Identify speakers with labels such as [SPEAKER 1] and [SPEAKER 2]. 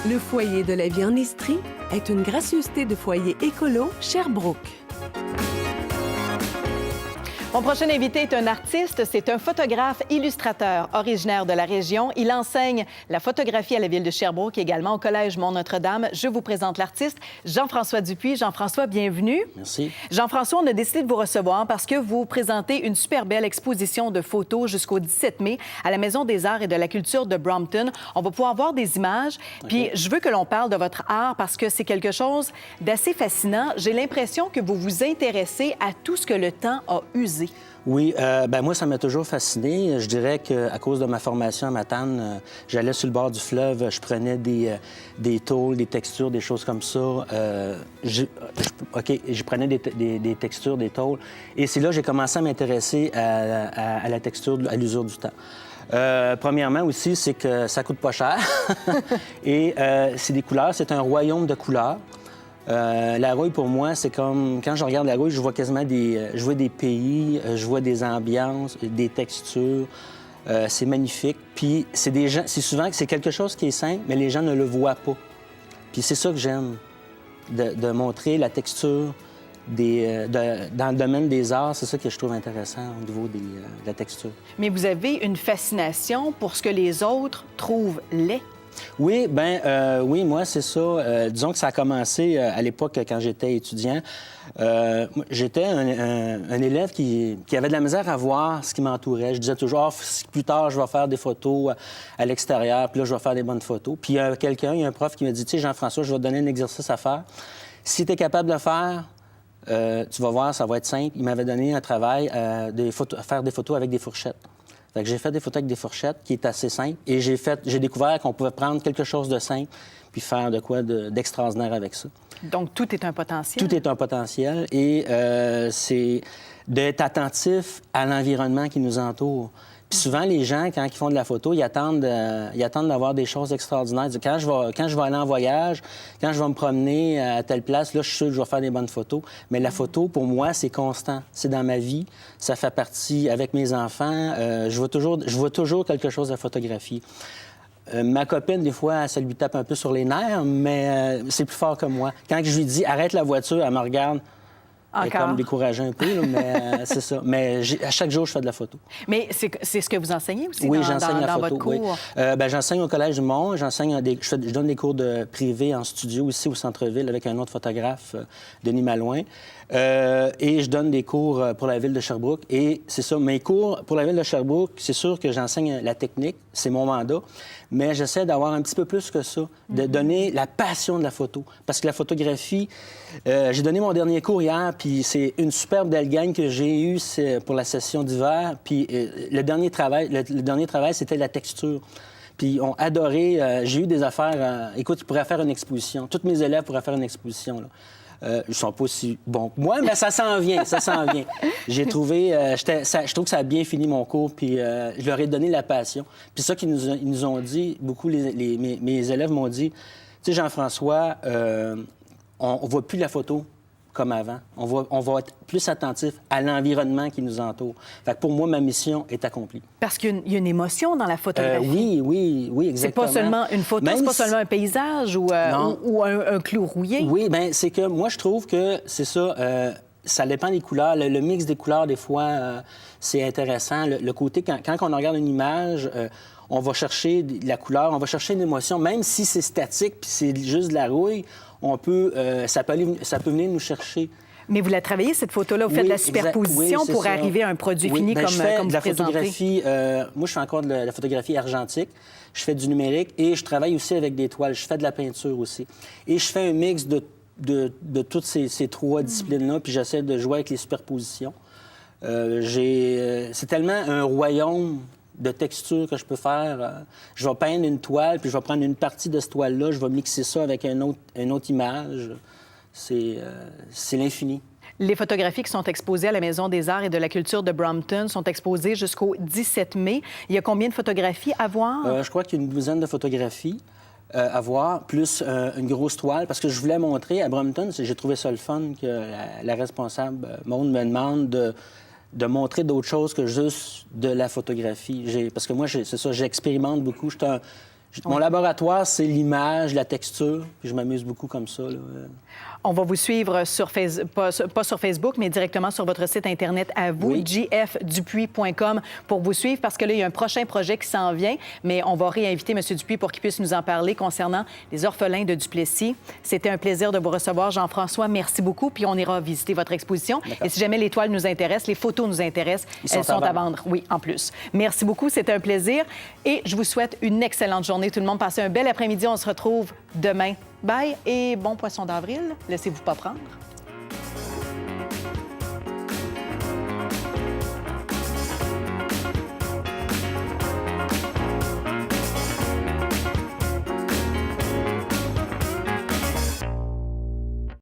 [SPEAKER 1] Le foyer de la vie en Estrie est une gracieuseté de foyer écolo Sherbrooke.
[SPEAKER 2] Mon prochain invité est un artiste, c'est un photographe illustrateur originaire de la région. Il enseigne la photographie à la ville de Sherbrooke, également au Collège Mont-Notre-Dame. Je vous présente l'artiste Jean-François Dupuis. Jean-François, bienvenue.
[SPEAKER 3] Merci.
[SPEAKER 2] Jean-François, on a décidé de vous recevoir parce que vous présentez une super belle exposition de photos jusqu'au 17 mai à la Maison des Arts et de la Culture de Brompton. On va pouvoir voir des images. Puis je veux que l'on parle de votre art parce que c'est quelque chose d'assez fascinant. J'ai l'impression que vous vous intéressez à tout ce que le temps a usé.
[SPEAKER 3] Oui, moi, ça m'a toujours fasciné. Je dirais qu'à cause de ma formation à Matane, j'allais sur le bord du fleuve, je prenais des tôles, des textures, des choses comme ça. Je prenais des textures, des tôles. Et c'est là que j'ai commencé à m'intéresser à la texture, à l'usure du temps. Premièrement aussi, c'est que ça coûte pas cher. Et c'est des couleurs, c'est un royaume de couleurs. La rouille, pour moi, c'est comme... Quand je regarde la rouille, je vois quasiment je vois des pays, je vois des ambiances, des textures. C'est magnifique. Puis c'est souvent que c'est quelque chose qui est simple, mais les gens ne le voient pas. Puis c'est ça que j'aime, de montrer la texture dans le domaine des arts. C'est ça que je trouve intéressant au niveau de la texture.
[SPEAKER 2] Mais vous avez une fascination pour ce que les autres trouvent laid.
[SPEAKER 3] Oui, oui, moi, c'est ça. Disons que ça a commencé à l'époque quand j'étais étudiant. J'étais un élève qui avait de la misère à voir ce qui m'entourait. Je disais toujours, plus tard, je vais faire des photos à l'extérieur, puis là, je vais faire des bonnes photos. Puis il y a un prof qui m'a dit, tu sais, Jean-François, je vais te donner un exercice à faire. Si tu es capable de le faire, tu vas voir, ça va être simple. Il m'avait donné un travail, faire des photos avec des fourchettes. Fait que j'ai fait des photos avec des fourchettes, qui est assez simple. Et j'ai découvert qu'on pouvait prendre quelque chose de simple puis faire de quoi d'extraordinaire avec ça.
[SPEAKER 2] Donc, tout est un potentiel?
[SPEAKER 3] Tout est un potentiel. Et c'est d'être attentif à l'environnement qui nous entoure. Puis souvent, les gens, quand ils font de la photo, ils attendent d'avoir des choses extraordinaires. Quand je vais aller en voyage, quand je vais me promener à telle place, là, je suis sûr que je vais faire des bonnes photos. Mais la photo, pour moi, c'est constant. C'est dans ma vie. Ça fait partie avec mes enfants. Je vois toujours quelque chose à photographier. Ma copine, des fois, ça lui tape un peu sur les nerfs, mais c'est plus fort que moi. Quand je lui dis « arrête la voiture », elle me regarde. Elle est comme découragée un peu, là, mais c'est ça. Mais à chaque jour, je fais de la photo.
[SPEAKER 2] Mais c'est ce que vous enseignez aussi
[SPEAKER 3] j'enseigne la
[SPEAKER 2] dans
[SPEAKER 3] photo,
[SPEAKER 2] votre cours?
[SPEAKER 3] Oui. J'enseigne au Collège du Mont. Je donne des cours privés en studio ici au centre-ville avec un autre photographe, Denis Malouin. Et je donne des cours pour la ville de Sherbrooke. Et c'est ça, mes cours pour la ville de Sherbrooke, c'est sûr que j'enseigne la technique, c'est mon mandat, mais j'essaie d'avoir un petit peu plus que ça, de donner la passion de la photo. Parce que la photographie, j'ai donné mon dernier cours hier, puis c'est une superbe belle gang que j'ai eue pour la session d'hiver. Puis le dernier travail, c'était la texture. Puis ils ont adoré. J'ai eu des affaires. Écoute, ils pourraient faire une exposition. Tous mes élèves pourraient faire une exposition, là. Ils sont pas aussi bons que moi, mais ça s'en vient, ça s'en vient. J'ai trouvé... je trouve que ça a bien fini mon cours, puis je leur ai donné la passion. Puis ça qu'ils nous ont dit, beaucoup, mes élèves m'ont dit, tu sais, Jean-François, on voit plus la photo comme avant. On va être plus attentif à l'environnement qui nous entoure. Fait que pour moi, ma mission est accomplie.
[SPEAKER 2] Parce qu'il y a une émotion dans la photographie.
[SPEAKER 3] Oui, exactement.
[SPEAKER 2] C'est pas seulement une photo, c'est pas seulement un paysage ou un clou rouillé.
[SPEAKER 3] Oui, bien, c'est que moi, je trouve que c'est ça. Ça dépend des couleurs. Le mix des couleurs, des fois, c'est intéressant. Le côté, quand on regarde une image... on va chercher de la couleur, on va chercher une émotion, même si c'est statique puis c'est juste de la rouille, ça peut venir nous chercher.
[SPEAKER 2] Mais vous la travaillez, cette photo-là, vous faites de la superposition pour arriver à un produit fini comme
[SPEAKER 3] je fais
[SPEAKER 2] vous
[SPEAKER 3] de la
[SPEAKER 2] présentez.
[SPEAKER 3] photographie. Moi, je fais encore de la photographie argentique. Je fais du numérique et je travaille aussi avec des toiles. Je fais de la peinture aussi. Et je fais un mix de toutes ces trois disciplines-là, puis j'essaie de jouer avec les superpositions. C'est tellement un royaume de texture que je peux faire. Je vais peindre une toile, puis je vais prendre une partie de cette toile-là, je vais mixer ça avec une autre image. C'est l'infini.
[SPEAKER 2] Les photographies qui sont exposées à la Maison des Arts et de la Culture de Brompton sont exposées jusqu'au 17 mai. Il y a combien de photographies à voir? Je
[SPEAKER 3] crois qu'il y a une douzaine de photographies à voir, plus une grosse toile, parce que je voulais montrer à Brompton, j'ai trouvé ça le fun que la responsable, Maude, me demande de montrer d'autres choses que juste de la photographie. Parce que moi, c'est ça, j'expérimente beaucoup. Mon laboratoire, c'est l'image, la texture, puis je m'amuse beaucoup comme ça. Là.
[SPEAKER 2] On va vous suivre sur pas sur Facebook, mais directement sur votre site Internet à vous,
[SPEAKER 3] Oui.
[SPEAKER 2] jfdupuis.com, pour vous suivre, parce que là, il y a un prochain projet qui s'en vient, mais on va réinviter M. Dupuis pour qu'il puisse nous en parler concernant les orphelins de Duplessis. C'était un plaisir de vous recevoir, Jean-François. Merci beaucoup, puis on ira visiter votre exposition. Et si jamais les toiles nous intéressent, les photos nous intéressent, elles sont à vendre. Oui, en plus. Merci beaucoup, c'était un plaisir. Et je vous souhaite une excellente journée, tout le monde. Passez un bel après-midi. On se retrouve demain. Bye et bon poisson d'avril. Laissez-vous pas prendre.